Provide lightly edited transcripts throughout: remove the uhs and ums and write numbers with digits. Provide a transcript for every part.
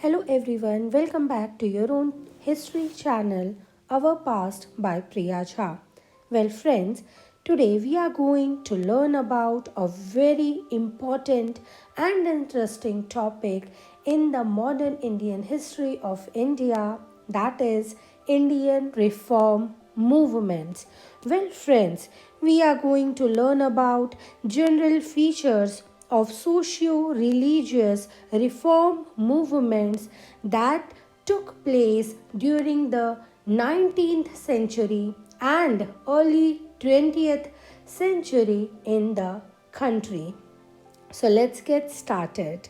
Hello everyone, welcome back to your own history channel, Our Past by Priya Jha. Well friends, today we are going to learn about a very important and interesting topic in the modern Indian history of India, that is Indian reform movements. Well friends, we are going to learn about general features of socio-religious reform movements that took place during the 19th century and early 20th century in the country. So let's get started.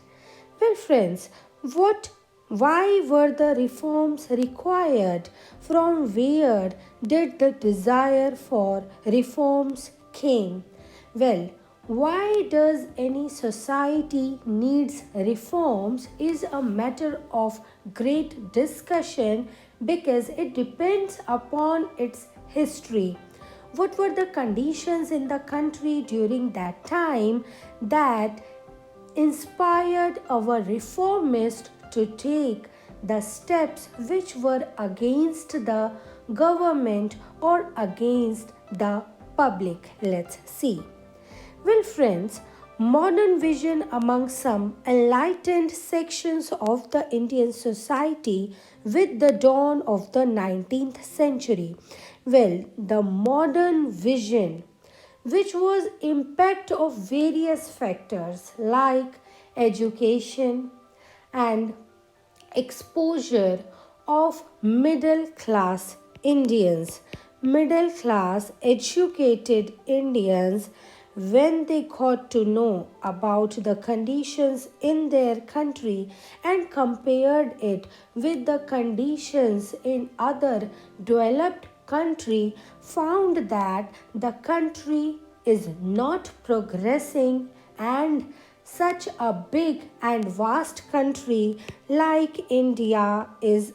Well, friends, why were the reforms required? From where did the desire for reforms came? Well, why does any society needs reforms is a matter of great discussion because it depends upon its history. What were the conditions in the country during that time that inspired our reformists to take the steps which were against the government or against the public? Let's see. Well, friends, modern vision among some enlightened sections of the Indian society with the dawn of the 19th century. Well, the modern vision, which was impact of various factors like education and exposure of middle class Indians, middle class educated Indians, when they got to know about the conditions in their country and compared it with the conditions in other developed country, found that the country is not progressing, and such a big and vast country like India is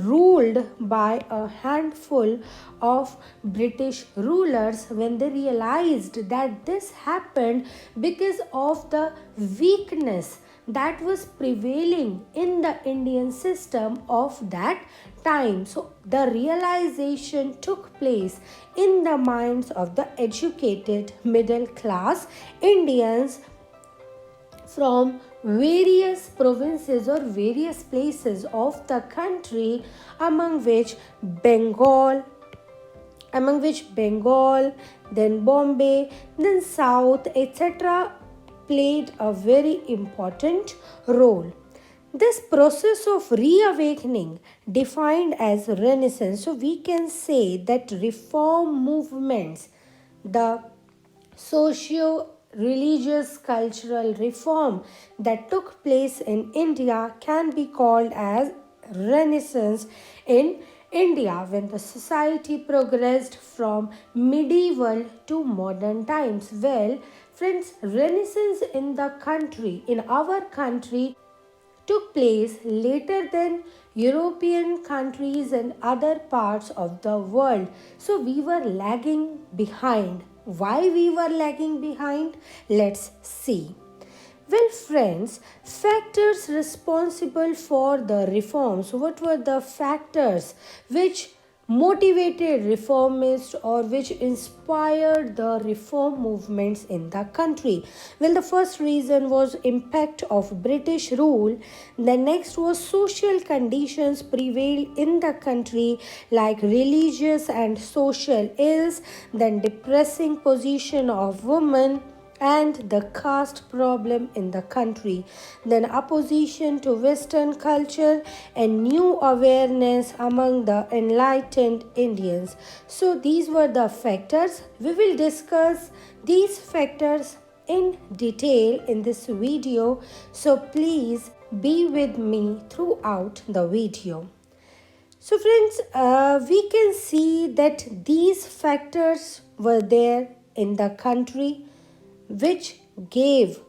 ruled by a handful of British rulers. When they realized that this happened because of the weakness that was prevailing in the Indian system of that time. So the realization took place in the minds of the educated middle class Indians from various provinces or various places of the country, among which Bengal, then Bombay, then South, etc., played a very important role. This process of reawakening, defined as Renaissance, so we can say that reform movements, the socio religious cultural reform that took place in India, can be called as Renaissance in India, when the society progressed from medieval to modern times. Well, friends, Renaissance in the country, in our country, took place later than European countries and other parts of the world. So we were lagging behind. Why we were lagging behind? Let's see. Well, friends, factors responsible for the reforms. What were the factors which motivated reformists or which inspired the reform movements in the country? Well, the first reason was impact of British rule. The next was social conditions prevailed in the country like religious and social ills, then depressing position of women, and the caste problem in the country, then opposition to Western culture and new awareness among the enlightened Indians. So these were the factors. We will discuss these factors in detail in this video, so please be with me throughout the video. So friends, we can see that these factors were there in the country which gave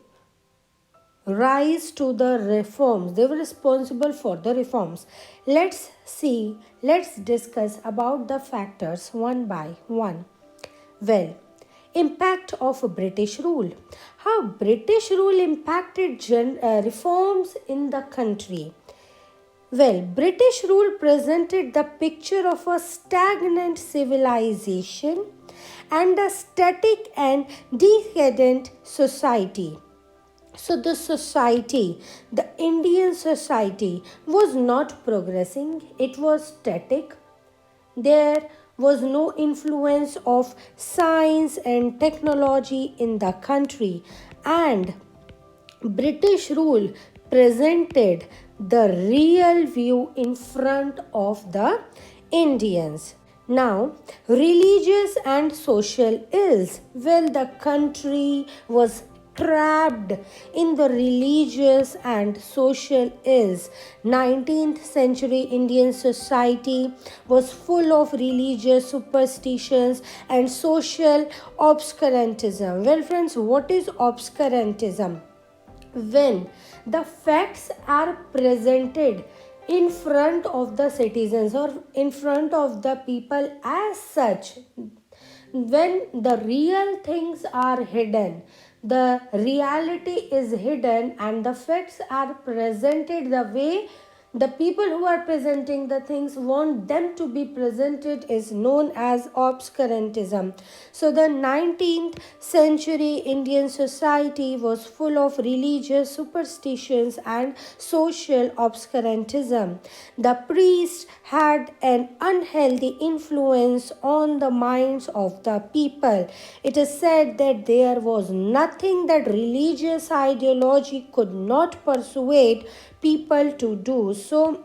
rise to the reforms. They were responsible for the reforms. Let's discuss about the factors one by one. Well, Impact of British rule. How British rule impacted reforms in the country. Well, British rule presented the picture of a stagnant civilization and a static and decadent society. So, the Indian society was not progressing, it was static. There was no influence of science and technology in the country, and British rule presented the real view in front of the Indians. Now, religious and social ills. Well, the country was trapped in the religious and social ills. 19th century Indian society was full of religious superstitions and social obscurantism. Well, friends, what is obscurantism? When the facts are presented in front of the citizens or in front of the people as such, when the real things are hidden, the reality is hidden and the facts are presented the way the people who are presenting the things want them to be presented, is known as obscurantism. So the 19th century Indian society was full of religious superstitions and social obscurantism. The priests had an unhealthy influence on the minds of the people. It is said that there was nothing that religious ideology could not persuade people to do. So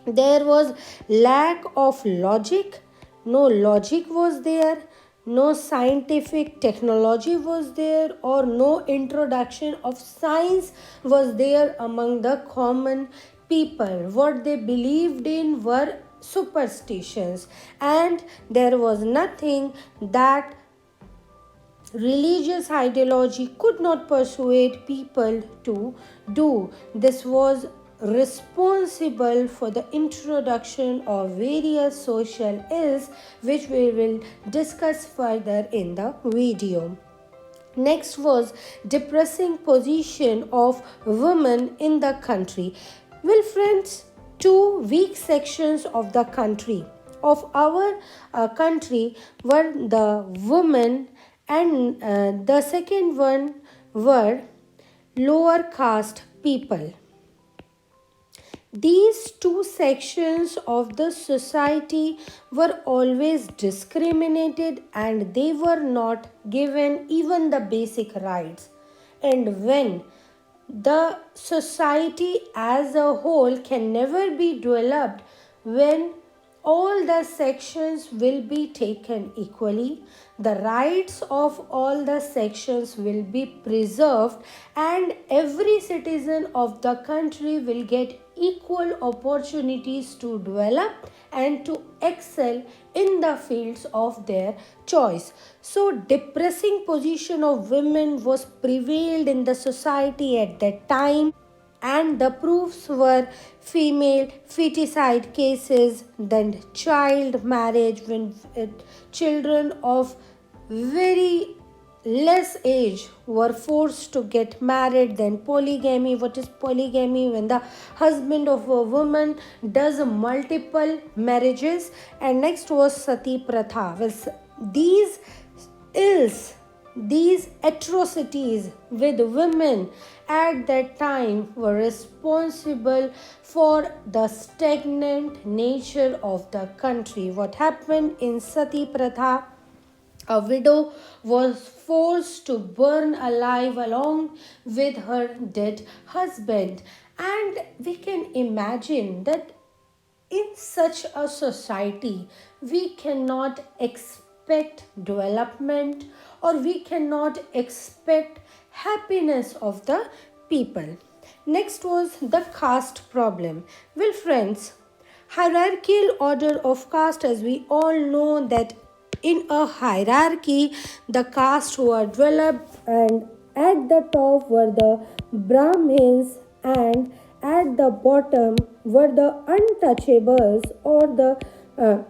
there was lack of logic. No logic was there, no scientific technology was there, or no introduction of science was there among the common people. What they believed in were superstitions, and there was nothing that religious ideology could not persuade people to do. This was responsible for the introduction of various social ills, which we will discuss further in the video. Next was depressing position of women in the country. Well, friends, two weak sections of the country, of our country, were the women, and the second one were lower caste people. These two sections of the society were always discriminated and they were not given even the basic rights. And when the society as a whole can never be developed when all the sections will be taken equally, the rights of all the sections will be preserved, and every citizen of the country will get equal opportunities to develop and to excel in the fields of their choice. So depressing position of women was prevailed in the society at that time, and the proofs were female feticide cases, then child marriage, when children of very less age were forced to get married, then polygamy. What is polygamy? When the husband of a woman does multiple marriages. And next was sati pratha. These ills, these atrocities with women at that time were responsible for the stagnant nature of the country. What happened in sati pratha? A widow was forced to burn alive along with her dead husband. And we can imagine that in such a society, we cannot expect development, or we cannot expect happiness of the people. Next was the caste problem. Well, friends, hierarchical order of caste, as we all know that in a hierarchy, the castes were developed, and at the top were the Brahmins, and at the bottom were the untouchables or the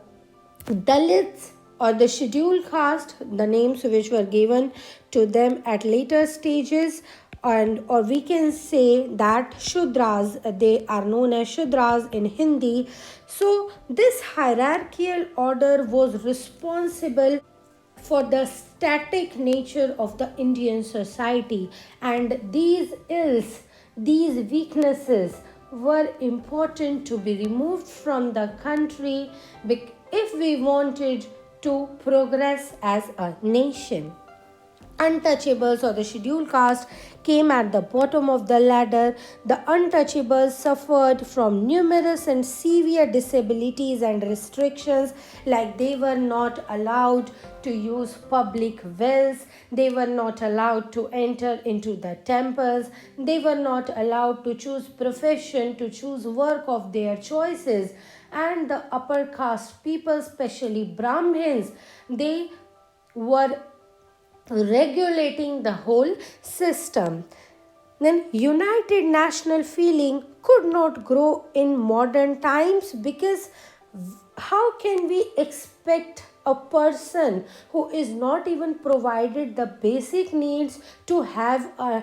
Dalits or the scheduled caste, the names which were given to them at later stages, and or we can say that Shudras, they are known as Shudras in Hindi. So this hierarchical order was responsible for the static nature of the Indian society, and these ills, these weaknesses were important to be removed from the country if we wanted to progress as a nation. Untouchables or the scheduled caste came at the bottom of the ladder. The untouchables suffered from numerous and severe disabilities and restrictions, like they were not allowed to use public wells, they were not allowed to enter into the temples, they were not allowed to choose profession, to choose work of their choices. And the upper caste people, especially Brahmins, they were regulating the whole system. Then united national feeling could not grow in modern times, because how can we expect a person who is not even provided the basic needs to have a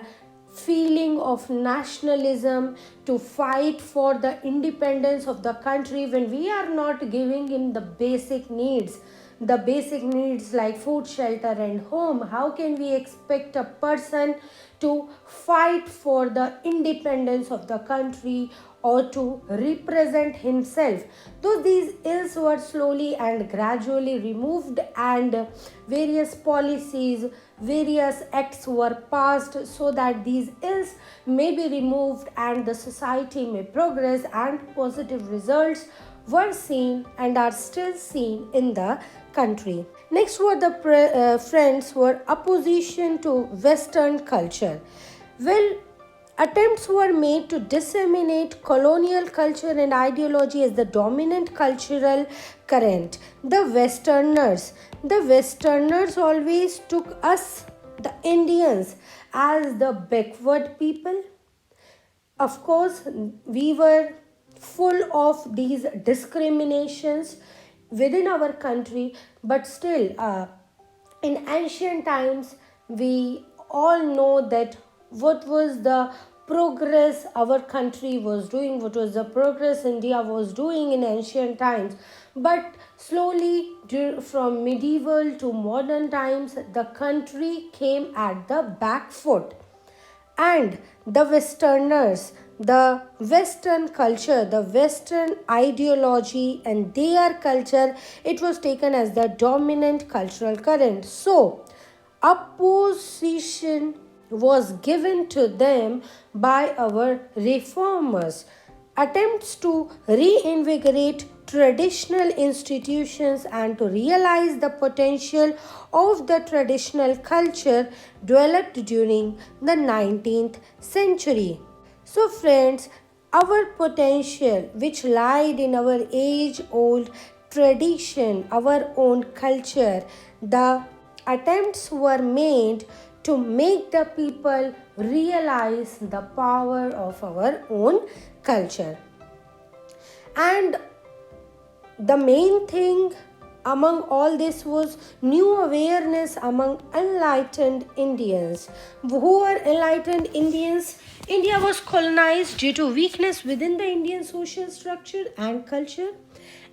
feeling of nationalism, to fight for the independence of the country, when we are not giving him the basic needs? The basic needs like food, shelter and home, how can we expect a person to fight for the independence of the country or to represent himself? Though these ills were slowly and gradually removed, and various policies, various acts were passed so that these ills may be removed and the society may progress, and positive results were seen and are still seen in the country. Next were the friends were opposition to Western culture. Well, attempts were made to disseminate colonial culture and ideology as the dominant cultural current. The Westerners always took us, the Indians, as the backward people. Of course, we were full of these discriminations within our country, but still, in ancient times, we all know that what was the progress our country was doing, what was the progress India was doing in ancient times. But slowly, from medieval to modern times, the country came at the back foot. And the Westerners, the Western culture, the Western ideology and their culture, it was taken as the dominant cultural current. So, opposition was given to them by our reformers. Attempts to reinvigorate traditional institutions and to realize the potential of the traditional culture developed during the 19th century. So, friends, our potential, which lied in our age old tradition, our own culture, the attempts were made to make the people realize the power of our own culture. And the main thing among all this was new awareness among enlightened Indians. Who are enlightened Indians? India was colonized due to weakness within the Indian social structure and culture,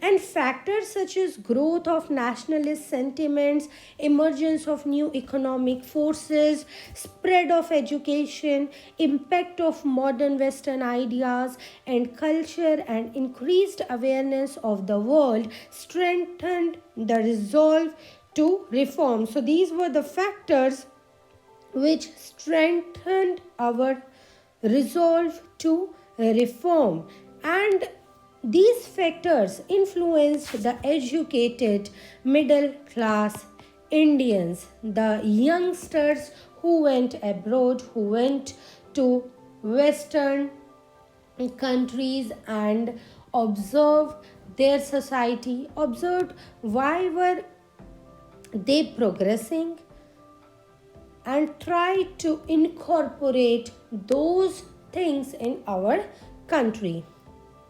and factors such as growth of nationalist sentiments, emergence of new economic forces, spread of education, impact of modern Western ideas and culture, and increased awareness of the world strengthened the resolve to reform. So these were the factors which strengthened our resolve to reform, and these factors influenced the educated middle class Indians, the youngsters who went abroad, who went to Western countries and observed their society, observed why were they progressing, and try to incorporate those things in our country.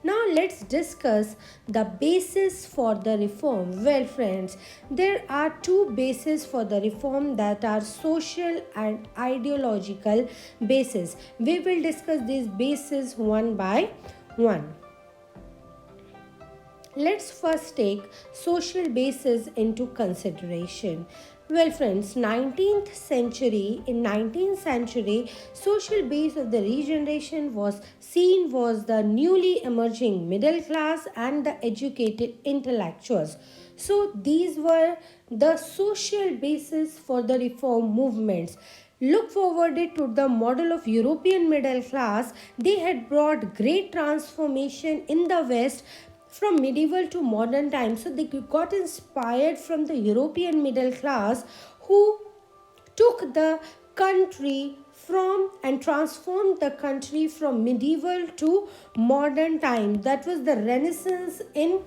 Now let's discuss the basis for the reform. Well, friends, there are two bases for the reform, that are social and ideological basis. We will discuss these bases one by one. Let's first take social basis into consideration. Well, friends, 19th century, social base of the regeneration was the newly emerging middle class and the educated intellectuals. So these were the social basis for the reform movements. Look forwarded to the model of European middle class, they had brought great transformation in the West from medieval to modern times. So they got inspired from the European middle class, who took the country from and transformed the country from medieval to modern time. That was the Renaissance in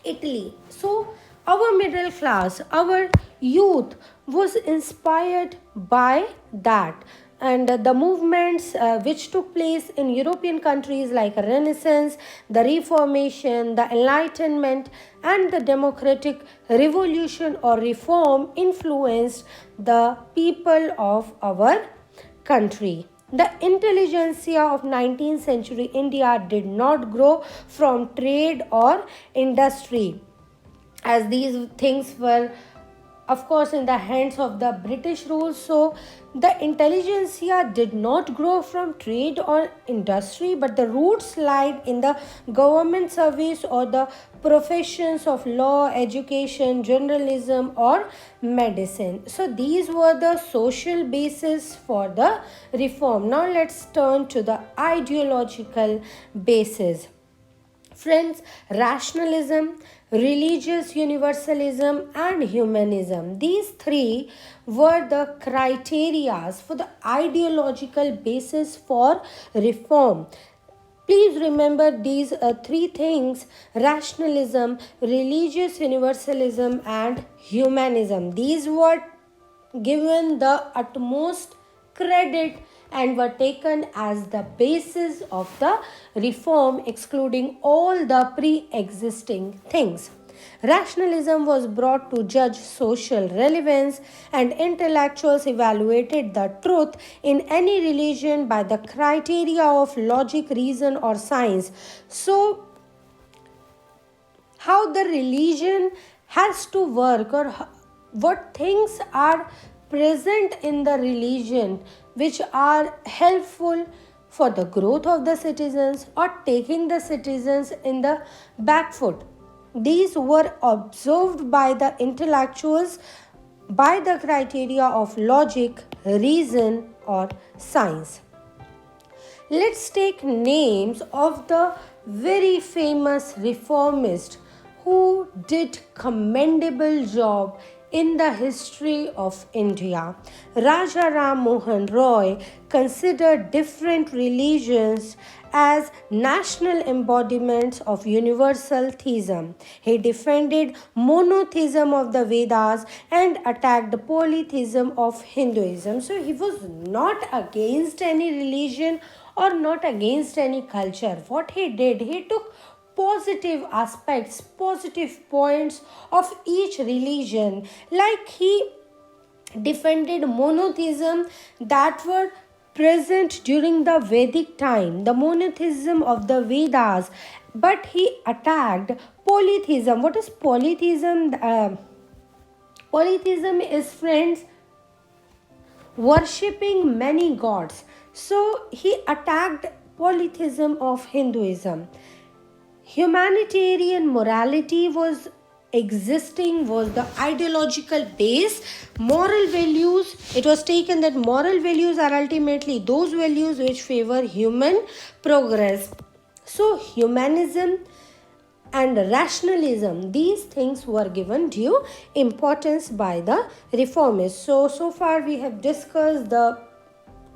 Italy. So our middle class, our youth was inspired by that. And the movements which took place in European countries like Renaissance, the Reformation, the Enlightenment, and the Democratic Revolution or Reform influenced the people of our country. The intelligentsia of 19th century India did not grow from trade or industry, as these things were of course in the hands of the British rule. So the intelligentsia did not grow from trade or industry, but the roots lied in the government service or the professions of law, education, journalism, or medicine. So these were the social basis for the reform. Now let's turn to the ideological basis. Friends, rationalism, religious universalism, and humanism, these three were the criteria for the ideological basis for reform. Please remember these three things: rationalism, religious universalism, and humanism. These were given the utmost credit and were taken as the basis of the reform, excluding all the pre-existing things. Rationalism was brought to judge social relevance, and intellectuals evaluated the truth in any religion by the criteria of logic, reason, or science. So, how the religion has to work, or what things are present in the religion which are helpful for the growth of the citizens or taking the citizens in the back foot. These were observed by the intellectuals by the criteria of logic, reason, or science. Let's take names of the very famous reformists who did commendable job in the history of India. Raja Ram Mohan Roy considered different religions as national embodiments of universal theism. He defended monotheism of the Vedas and attacked polytheism of Hinduism. So he was not against any religion or not against any culture. What he did, he took positive aspects, positive points of each religion. Like he defended monotheism that were present during the Vedic time, the monotheism of the Vedas, but he attacked polytheism. What is polytheism? Polytheism is, friends, worshipping many gods. So he attacked polytheism of Hinduism. Humanitarian morality was the ideological base. Moral values, it was taken that moral values are ultimately those values which favor human progress. So humanism and rationalism, these things were given due importance by the reformists. So far we have discussed the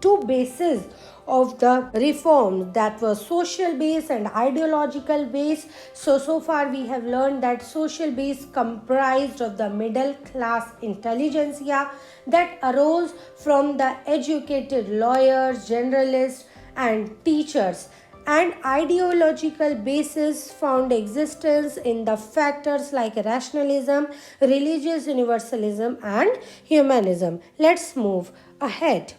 two bases of the reforms, that was social base and ideological base. So far we have learned that social base comprised of the middle class intelligentsia that arose from the educated lawyers, generalists, and teachers, and ideological basis found existence in the factors like rationalism, religious universalism, and humanism. Let's move ahead.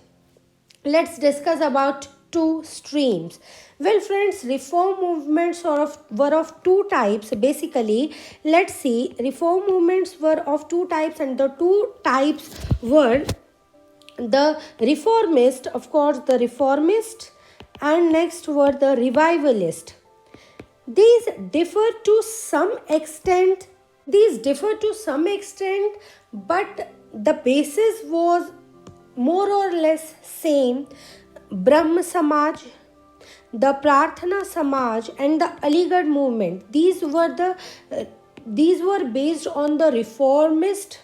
Let's discuss about two streams. Well, friends, reform movements were of two types. Basically, let's see, reform movements were of two types, and the two types were the reformist, of course, the reformist, and next were the revivalist. These differ to some extent. But the basis was more or less same. Brahma Samaj, the Prarthana Samaj, and the Aligarh movement. These were based on the reformist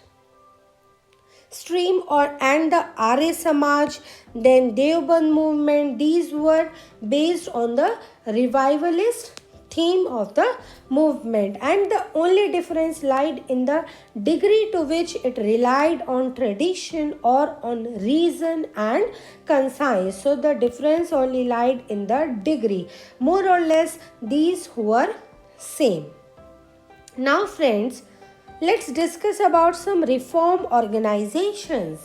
stream and the Arya Samaj. Then Deoband movement. These were based on the revivalist theme of the movement, and the only difference lied in the degree to which it relied on tradition or on reason and conscience. So the difference only lied in the degree. More or less these were same. Now friends, let's discuss about some reform organizations.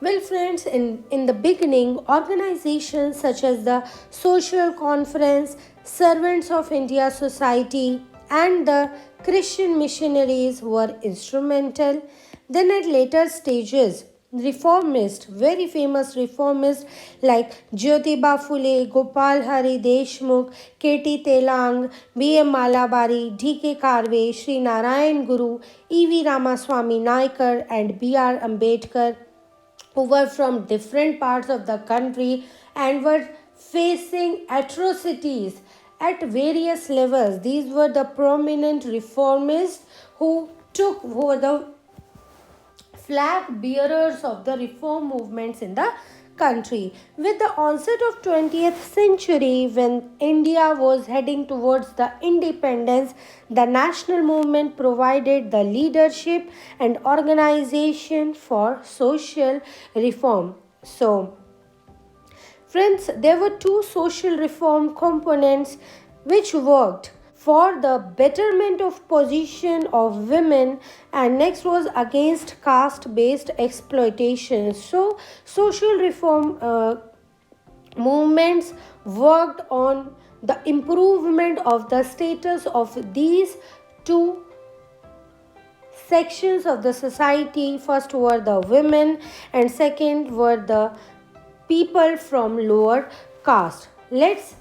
Well, friends, in the beginning, organizations such as the Social Conference, Servants of India Society, and the Christian missionaries were instrumental. Then, at later stages, reformists, very famous reformists like Jyotiba Phule, Gopal Hari Deshmukh, K.T. Telang, B.M. Malabari, D.K. Karve, Sri Narayan Guru, E.V. Ramaswamy Naikar, and B.R. Ambedkar, who were from different parts of the country and were facing atrocities at various levels. These were the prominent reformists who were the flag bearers of the reform movements in the country. With the onset of 20th century, when India was heading towards the independence, the national movement provided the leadership and organization for social reform. So, friends, there were two social reform components which worked for the betterment of position of women, and next was against caste-based exploitation. So social reform movements worked on the improvement of the status of these two sections of the society. First were the women, and second were the people from lower caste. Let's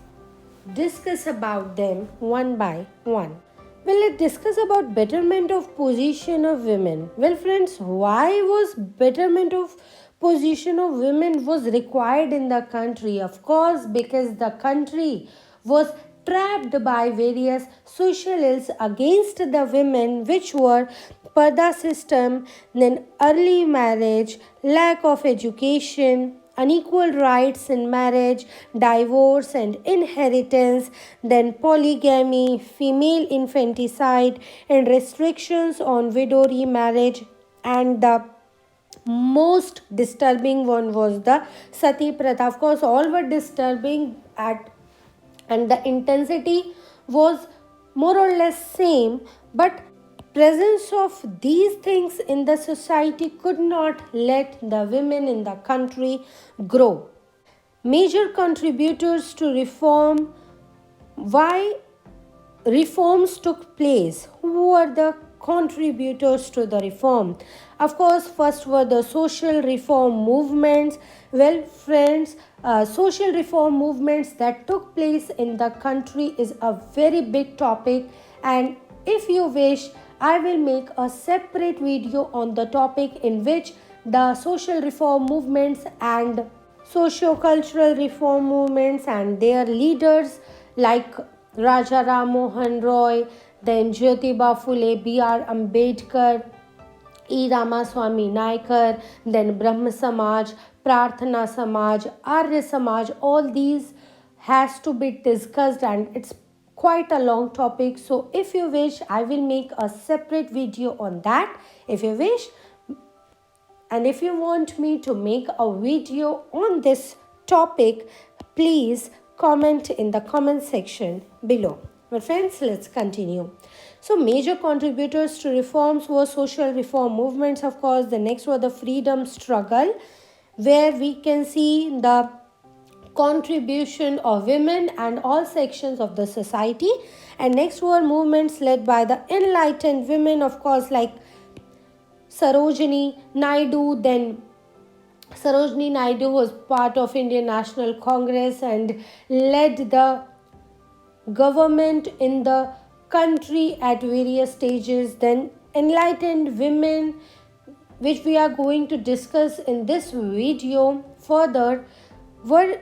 discuss about them one by one. Well, let's discuss about betterment of position of women. Well, friends, why was betterment of position of women was required in the country? Of course, because the country was trapped by various social ills against the women, which were Parda system, then early marriage, lack of education, unequal rights in marriage, divorce and inheritance, then polygamy, female infanticide, and restrictions on widow remarriage. And the most disturbing one was the sati pratha. Of course, all were disturbing and the intensity was more or less same, but presence of these things in the society could not let the women in the country grow. Major contributors to reform. Why reforms took place? Who were the contributors to the reform? Of course, first were the social reform movements. Well, friends, social reform movements that took place in the country is a very big topic, and if you wish, I will make a separate video on the topic in which the social reform movements and socio-cultural reform movements and their leaders like Raja Ram Mohan Roy, then Jyotiba Phule, B.R. Ambedkar, E. Ramaswamy Naikar, then Brahma Samaj, Prarthana Samaj, Arya Samaj, all these has to be discussed, and it's quite a long topic. So if you wish, I will make a separate video on that if you wish. And if you want me to make a video on this topic, please comment in the comment section below. Well, friends, let's continue. So, major contributors to reforms were social reform movements, of course. The next were the freedom struggle, where we can see the contribution of women and all sections of the society. And next were movements led by the enlightened women, of course, like Sarojini Naidu. Then Sarojini Naidu was part of Indian National Congress and led the government in the country at various stages. Then enlightened women, which we are going to discuss in this video further, were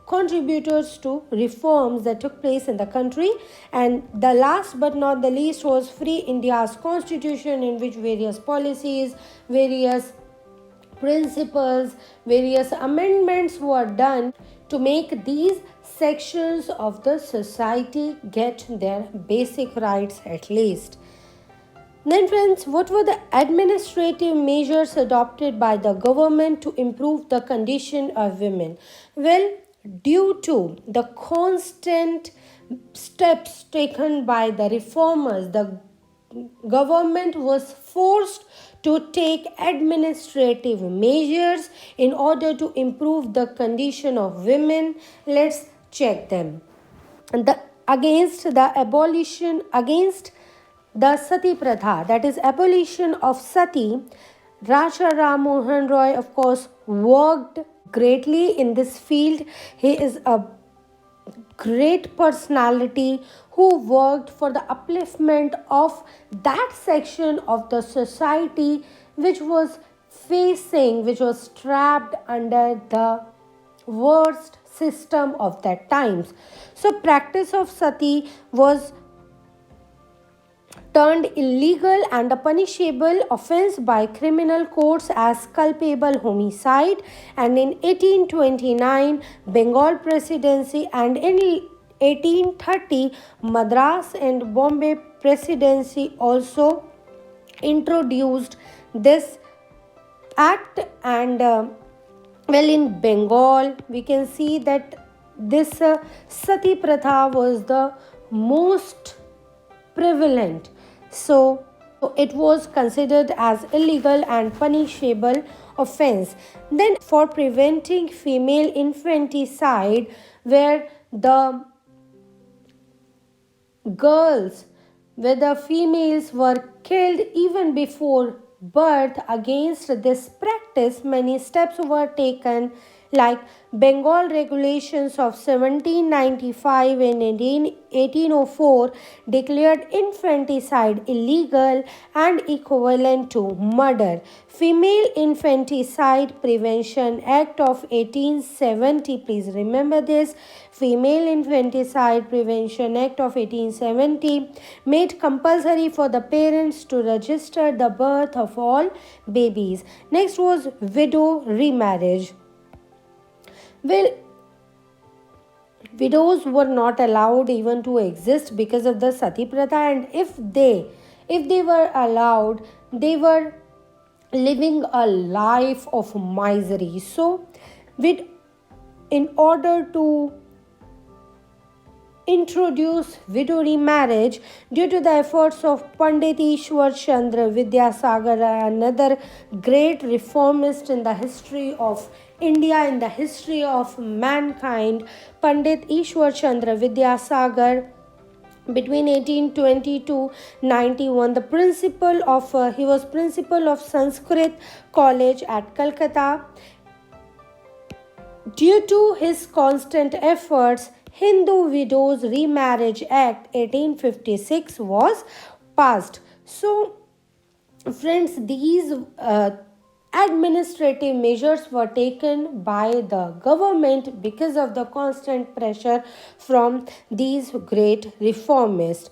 contributors to reforms that took place in the country. And the last but not the least was Free India's Constitution, in which various policies, various principles, various amendments were done to make these sections of the society get their basic rights at least. Then, friends, what were the administrative measures adopted by the government to improve the condition of women? Well, due to the constant steps taken by the reformers, the government was forced to take administrative measures in order to improve the condition of women. Let's check them. Against the Sati Pratha, that is abolition of Sati, Raja Ram Mohan Roy, of course, worked greatly in this field. He is a great personality who worked for the upliftment of that section of the society which was trapped under the worst system of that times. So practice of sati was turned illegal and a punishable offence by criminal courts as culpable homicide. And in 1829, Bengal Presidency, and in 1830, Madras and Bombay Presidency also introduced this act. And in Bengal, we can see that this Sati Pratha was the most prevalent. So it was considered as illegal and punishable offense. Then for preventing female infanticide, where the females were killed even before birth, against this practice many steps were taken, like Bengal Regulations of 1795 and 1804 declared infanticide illegal and equivalent to murder. Female Infanticide Prevention Act of 1870, please remember this, Female Infanticide Prevention Act of 1870 made compulsory for the parents to register the birth of all babies. Next was widow remarriage. Well, widows were not allowed even to exist because of the Sati Pratha, and if they were allowed, they were living a life of misery. So, in order to introduce widow remarriage, due to the efforts of Pandit Ishwar Chandra Vidyasagar, another great reformist in the history of India, in the history of mankind, Pandit Ishwar Chandra Vidyasagar, between 1820 to 91, he was principal of Sanskrit College at Calcutta. Due to his constant efforts, Hindu Widows Remarriage Act 1856 was passed. So, friends, these administrative measures were taken by the government because of the constant pressure from these great reformists.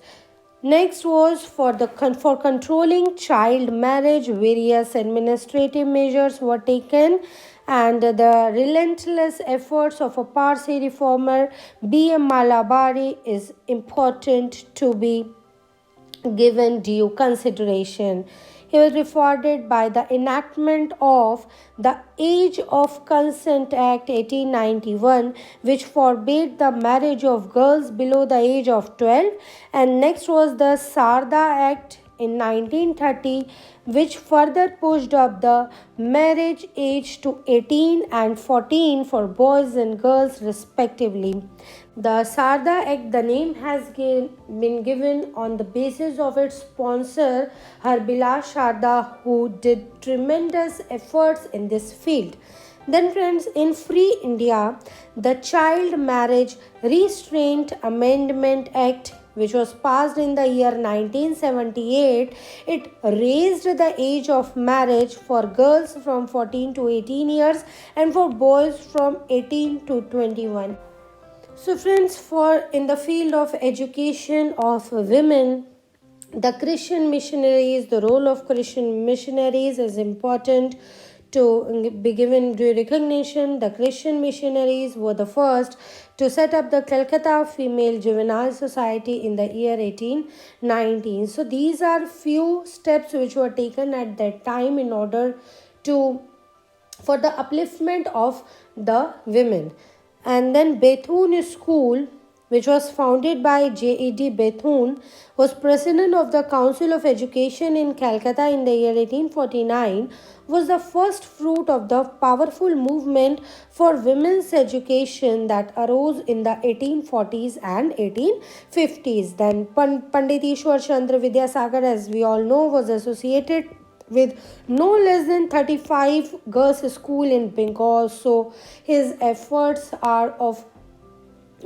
Next was for controlling child marriage, various administrative measures were taken, and the relentless efforts of a Parsi reformer, B.M. Malabari, is important to be given due consideration. He was rewarded by the enactment of the Age of Consent Act 1891, which forbade the marriage of girls below the age of 12, and next was the Sarda Act in 1930, which further pushed up the marriage age to 18 and 14 for boys and girls respectively. The Sarda Act, the name has been given on the basis of its sponsor Harbila Sharda, who did tremendous efforts in this field. Then friends, in Free India, the Child Marriage Restraint Amendment Act, which was passed in the year 1978, it raised the age of marriage for girls from 14 to 18 years and for boys from 18 to 21. So friends, for in the field of education of women, the Christian missionaries, the role of Christian missionaries is important to be given due recognition. The Christian missionaries were the first to set up the Calcutta Female Juvenile Society in the year 1819. So these are few steps which were taken at that time in order for the upliftment of the women. And then Bethune School, which was founded by J.E.D. Bethune, was president of the Council of Education in Calcutta in the year 1849, was the first fruit of the powerful movement for women's education that arose in the 1840s and 1850s. Then Pandit Ishwar Chandra Vidyasagar, as we all know, was associated with no less than 35 girls' school in Bengal. So his efforts are of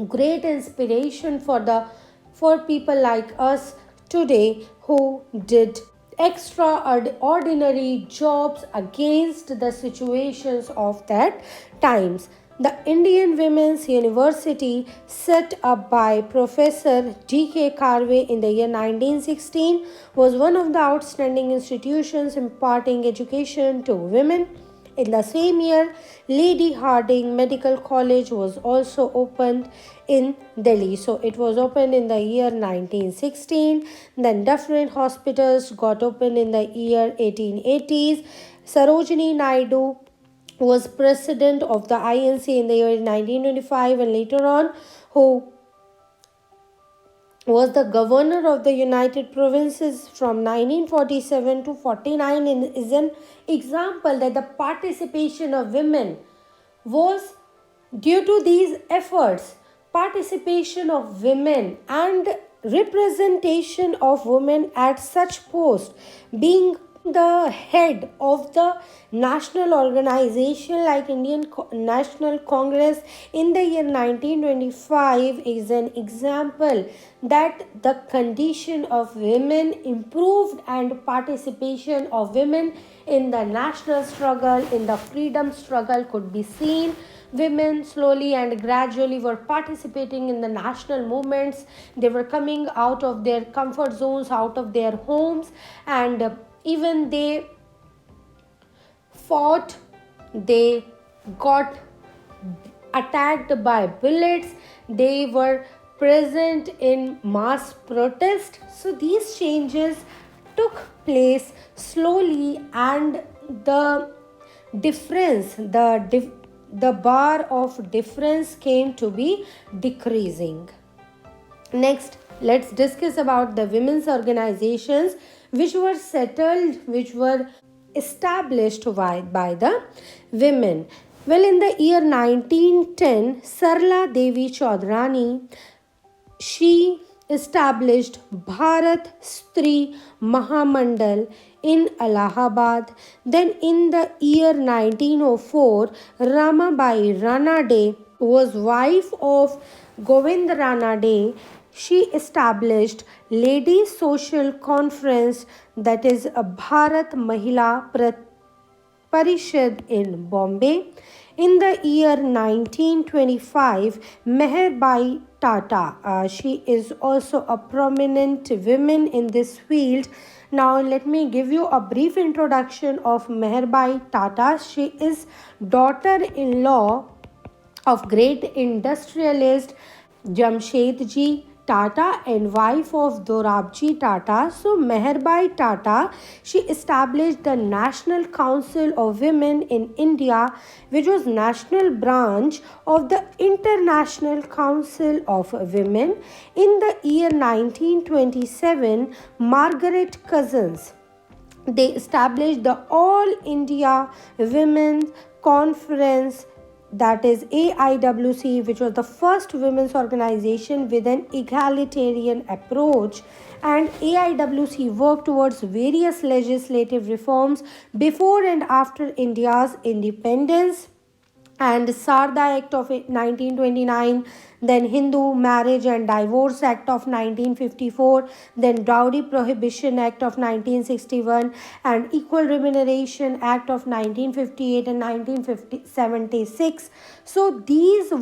great inspiration for people like us today who did extraordinary jobs against the situations of that times. The Indian Women's University, set up by Professor D.K. Karve in the year 1916, was one of the outstanding institutions imparting education to women. In the same year, Lady Hardinge Medical College was also opened in Delhi. So it was opened in the year 1916. Then different hospitals got opened in the year 1880s. Sarojini Naidu was president of the INC in the year 1925, and later on who was the governor of the United Provinces from 1947 to 49 is an example that the participation of women was due to these efforts. Participation of women and representation of women at such posts, being the head of the national organization like Indian National Congress in the year 1925, is an example that the condition of women improved and participation of women in the national struggle, in the freedom struggle could be seen. Women slowly and gradually were participating in the national movements. They were coming out of their comfort zones, out of their homes, and even they fought, they got attacked by bullets, they were present in mass protest. So these changes took place slowly, and the difference, the bar of difference came to be decreasing. Next, let's discuss about the women's organizations which were established by the women. Well, in the year 1910, Sarla Devi Chaudhrani, she established Bharat Stri Mahamandal in Allahabad. Then in the year 1904, Ramabai Ranade was wife of Govind Ranade. She established Ladies Social Conference, that is a Bharat Mahila Parishad in Bombay. In the year 1925, Meherbai Tata, she is also a prominent woman in this field. Now let me give you a brief introduction of Meherbai Tata. She is daughter-in-law of great industrialist Jamshedji Tata and wife of Dorabji Tata. So Meherbai Tata, she established the National Council of Women in India, which was national branch of the International Council of Women. In the year 1927, Margaret Cousins, they established the All India Women's Conference, that is AIWC, which was the first women's organization with an egalitarian approach. And AIWC worked towards various legislative reforms before and after India's independence, and Sarda Act of 1929, then Hindu Marriage and Divorce Act of 1954, then Dowry Prohibition Act of 1961, and Equal Remuneration Act of 1958 and 1976. So these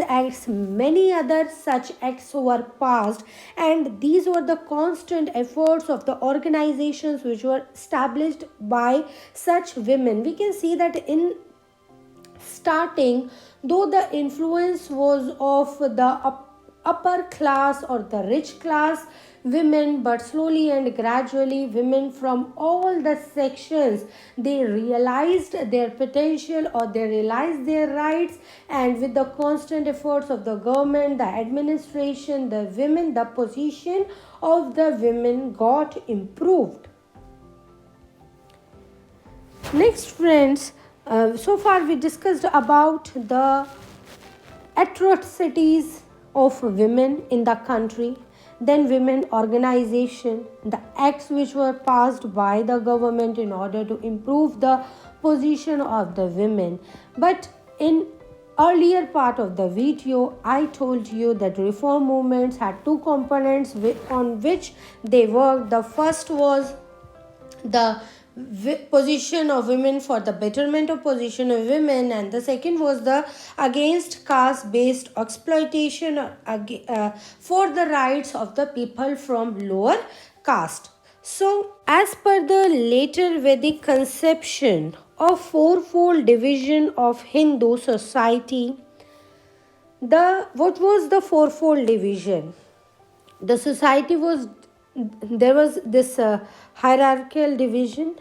acts, many other such acts were passed, and these were the constant efforts of the organizations which were established by such women. We can see that in starting, though the influence was of the upper class or the rich class women, but slowly and gradually women from all the sections, they realized their potential or they realized their rights, and with the constant efforts of the government, the administration, the women, the position of the women got improved. Next, friends, so far we discussed about the atrocities of women in the country, then women organization, the acts which were passed by the government in order to improve the position of the women. But in earlier part of the video, I told you that reform movements had two components on which they worked. The first was the position of women, for the betterment of position of women, and the second was the against caste based exploitation for the rights of the people from lower caste. So as per the later Vedic conception of fourfold division of Hindu society, what was the fourfold division? The society was, there was this hierarchical division.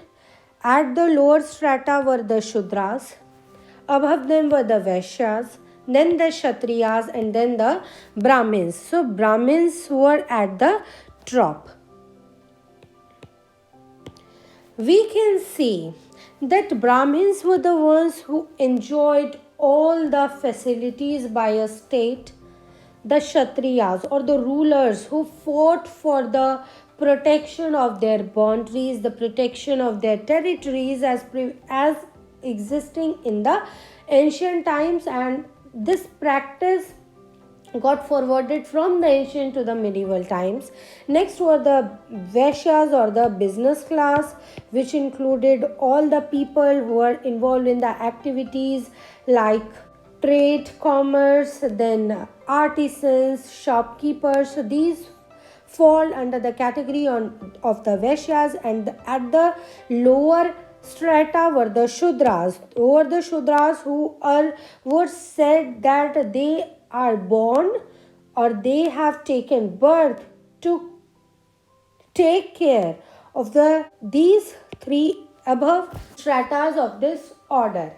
At the lower strata were the Shudras, above them were the Vaishyas, then the Kshatriyas, and then the Brahmins. So Brahmins were at the top. We can see that Brahmins were the ones who enjoyed all the facilities by a state. The Kshatriyas, or the rulers who fought for the protection of their boundaries, the protection of their territories as existing in the ancient times, and this practice got forwarded from the ancient to the medieval times. Next were the Vaishyas, or the business class, which included all the people who were involved in the activities like trade, commerce, then artisans, shopkeepers. So these fall under the category of the Vaishyas, and at the lower strata were the Shudras. Were the Shudras who were said that they are born or they have taken birth to take care of these three above stratas of this order.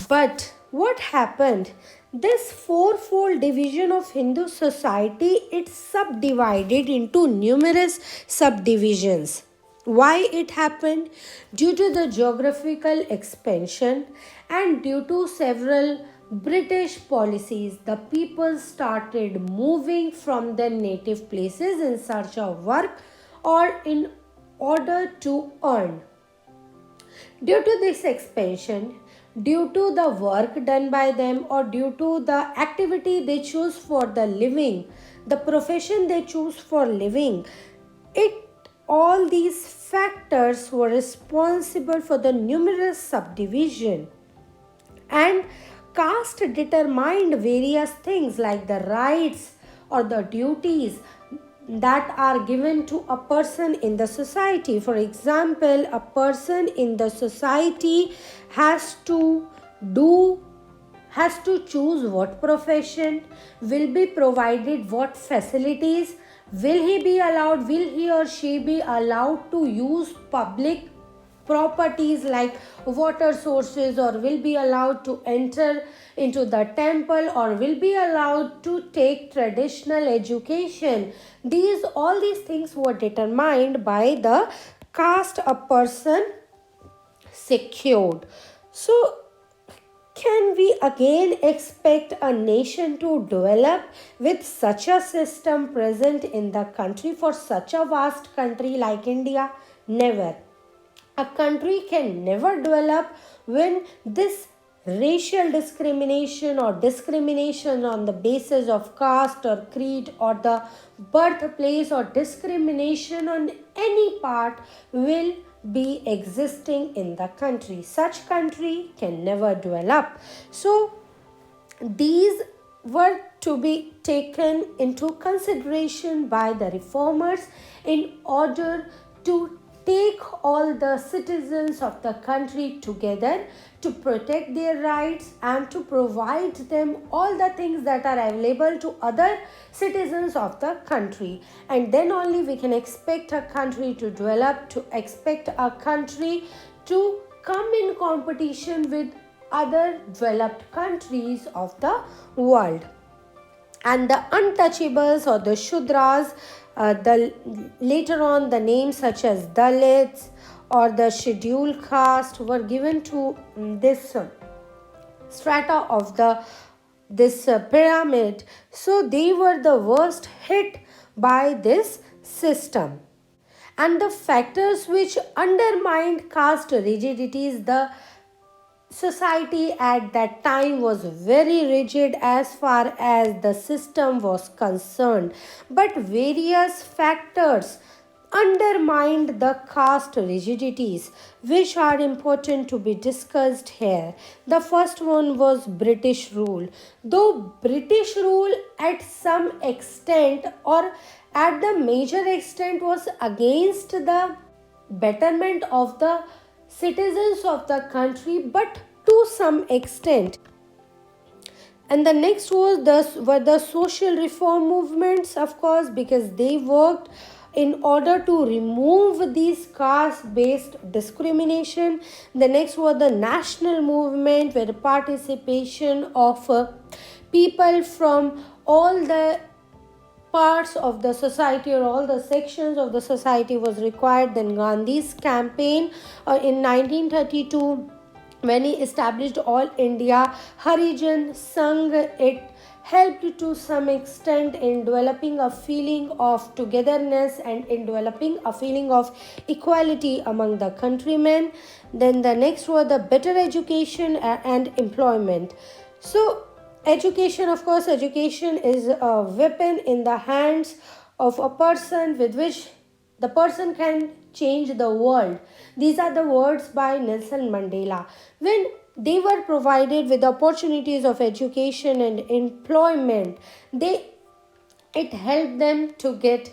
But what happened? This fourfold division of Hindu society, it's subdivided into numerous subdivisions. Why it happened? Due to the geographical expansion and due to several British policies, the people started moving from their native places in search of work or in order to earn. Due to this expansion, due to the work done by them, or due to the activity they choose for the living, the profession they choose for living, all these factors were responsible for the numerous subdivision. And caste determined various things like the rights or the duties that are given to a person in the society. For example, a person in the society has to do has to choose what profession, will be provided what facilities, will he or she be allowed to use public properties like water sources, or will be allowed to enter into the temple, or will be allowed to take traditional education. All these things were determined by the caste a person secured. So can we again expect a nation to develop with such a system present in the country, for such a vast country like India? Never. A country can never develop when this racial discrimination or discrimination on the basis of caste or creed or the birthplace or discrimination on any part will be existing in the country. Such country can never develop. So these were to be taken into consideration by the reformers in order to take all the citizens of the country together to protect their rights and to provide them all the things that are available to other citizens of the country. And then only we can expect a country to develop, to expect a country to come in competition with other developed countries of the world. And the untouchables or the Shudras, later on the names such as Dalits or the scheduled caste were given to this strata of this pyramid. So they were the worst hit by this system. And the factors which undermined caste rigidities, the society at that time was very rigid as far as the system was concerned, but various factors undermined the caste rigidities, which are important to be discussed here. The first one was British rule. Though British rule at some extent or at the major extent was against the betterment of the citizens of the country, but to some extent. And the next were the social reform movements, of course, because they worked in order to remove these caste-based discrimination. The next was the national movement, where the participation of people from all the parts of the society or all the sections of the society was required. Then Gandhi's campaign in 1932, when he established All India Harijan Sangh, it helped to some extent in developing a feeling of togetherness and in developing a feeling of equality among the countrymen. Then the next was the better education and employment. So education, of course, education is a weapon in the hands of a person with which the person can change the world. These are the words by Nelson Mandela. When they were provided with opportunities of education and employment, it helped them to get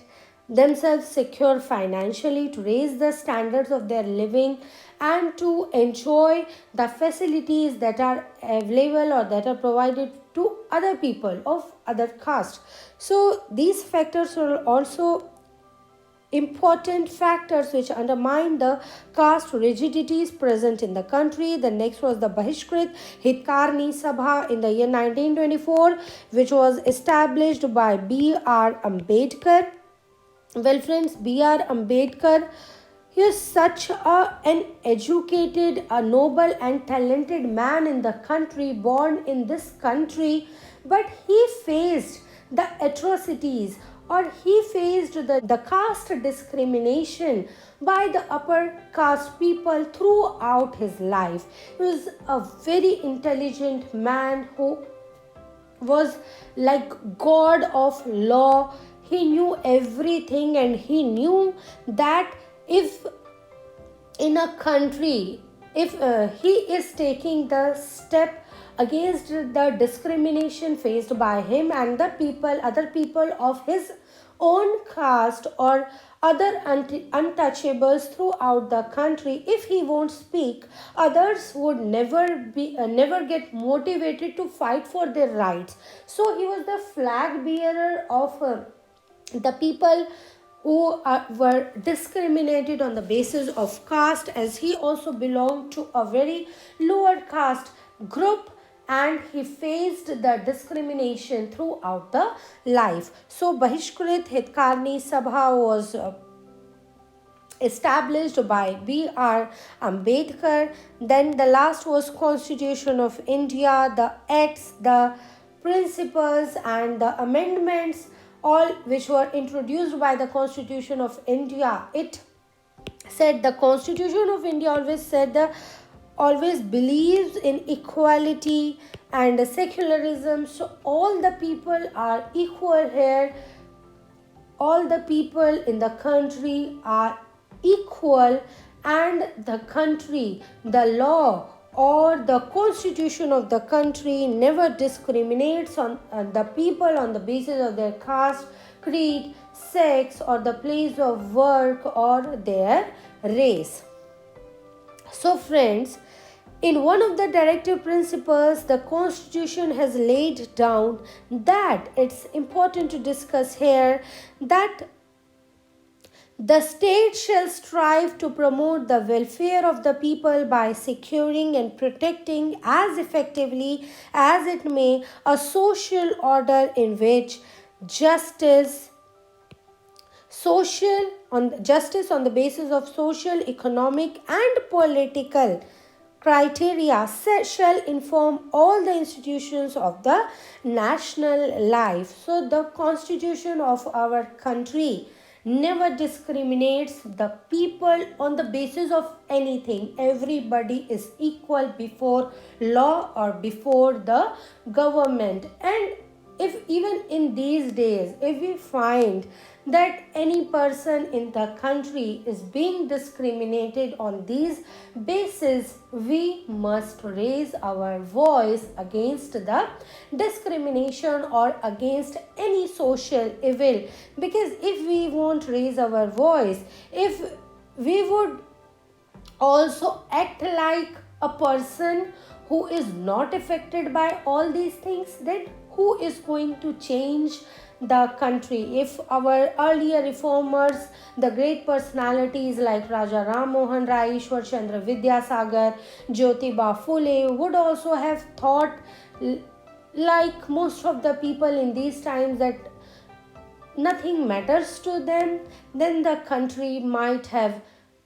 themselves secure financially, to raise the standards of their living, and to enjoy the facilities that are available or that are provided to other people of other caste. So these factors are also important factors which undermine the caste rigidities present in the country. The next was the Bahishkrit Hitkarni Sabha in the year 1924, which was established by B.R. Ambedkar. Well, friends, B.R. Ambedkar, he is such an educated, a noble and talented man in the country, born in this country, but he faced the atrocities, or he faced the caste discrimination by the upper caste people throughout his life. He was a very intelligent man who was like god of law. He knew everything, and he knew that if in a country, if he is taking the step against the discrimination faced by him and the other people of his own caste or other untouchables throughout the country. If he won't speak, others would never get motivated to fight for their rights. So he was the flag bearer of the people who were discriminated on the basis of caste, as he also belonged to a very lower caste group, and he faced the discrimination throughout the life. So Bahishkrit Hitkarni Sabha was established by B.R. Ambedkar. Then the last was Constitution of India, the acts, the principles and the amendments, all which were introduced by the Constitution of India. It said the Constitution of India always believes in equality and secularism. So all the people are equal here. All the people in the country are equal, and the country, the law or the constitution of the country never discriminates on the people on the basis of their caste, creed, sex or the place of work or their race. So friends, in one of the directive principles, the Constitution has laid down that it's important to discuss here that the state shall strive to promote the welfare of the people by securing and protecting as effectively as it may a social order in which justice on the basis of social, economic and political criteria shall inform all the institutions of the national life. So the constitution of our country never discriminates the people on the basis of anything. Everybody is equal before law or before the government. And if even in these days, if we find that any person in the country is being discriminated on these bases, we must raise our voice against the discrimination or against any social evil. Because if we won't raise our voice, if we would also act like a person who is not affected by all these things, then who is going to change the country? If our earlier reformers, the great personalities like Raja Ram Mohan Rai, Ishwar Chandra Vidyasagar, Jyotiba Phule would also have thought like most of the people in these times that nothing matters to them, then the country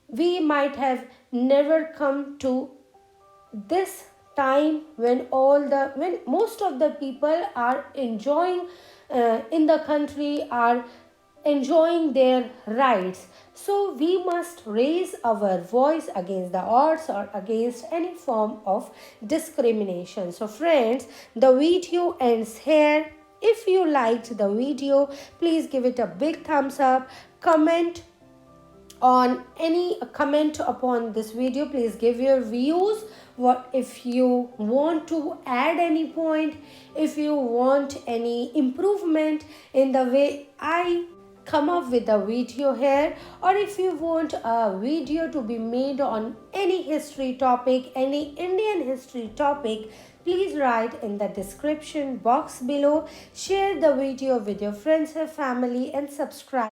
we might have never come to this time when most of the people are enjoying in the country are enjoying their rights. So we must raise our voice against the odds or against any form of discrimination. So friends, the video ends here. If you liked the video, please give it a big thumbs up. Comment upon this video. Please give your views. What if you want to add any point, if you want any improvement in the way I come up with a video here, or if you want a video to be made on any history topic, any Indian history topic, please write in the description box below. Share the video with your friends and family and subscribe.